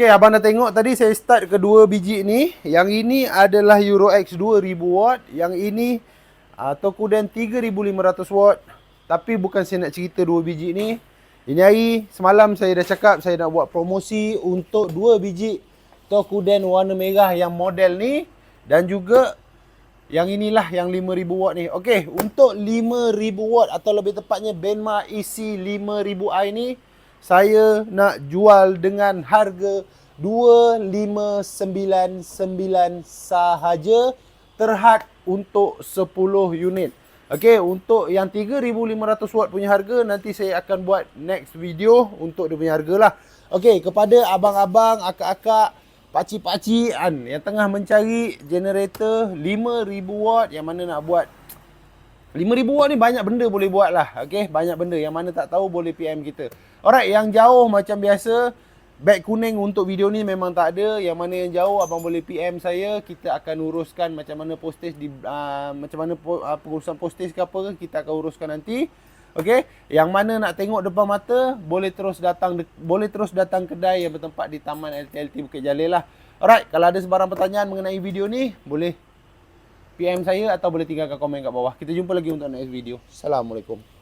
Okey, abang dah tengok tadi saya start kedua biji ni. Yang ini adalah Euro X 2000 watt, yang ini Tokuden 3500 watt. Tapi bukan saya nak cerita dua biji ni. Ini hari semalam saya dah cakap saya nak buat promosi untuk dua biji Tokuden warna merah yang model ni dan juga yang inilah yang 5000 watt ni. Okey, untuk 5000 watt atau lebih tepatnya Benma EC 5000i ni saya nak jual dengan harga 2599 sahaja terhad untuk 10 unit. Okey, untuk yang 3500 watt punya harga nanti saya akan buat next video untuk dia punya harga lah. Okey, kepada abang-abang, akak-akak, pakcik-pakcik yang tengah mencari generator 5000 watt yang mana nak buat 5000 watt ni banyak benda boleh buat lah. Okay, banyak benda. Yang mana tak tahu boleh PM kita. Alright, yang jauh macam biasa, beg kuning untuk video ni memang tak ada. Yang mana yang jauh abang boleh PM saya. Kita akan uruskan macam mana postage di macam mana pengurusan postage ke apa, kita akan uruskan nanti. Okay, yang mana nak tengok depan mata boleh terus datang kedai yang bertempat di Taman LTLT Bukit Jalil lah. Alright, kalau ada sebarang pertanyaan mengenai video ni boleh PM saya atau boleh tinggalkan komen kat bawah. Kita jumpa lagi untuk next video. Assalamualaikum.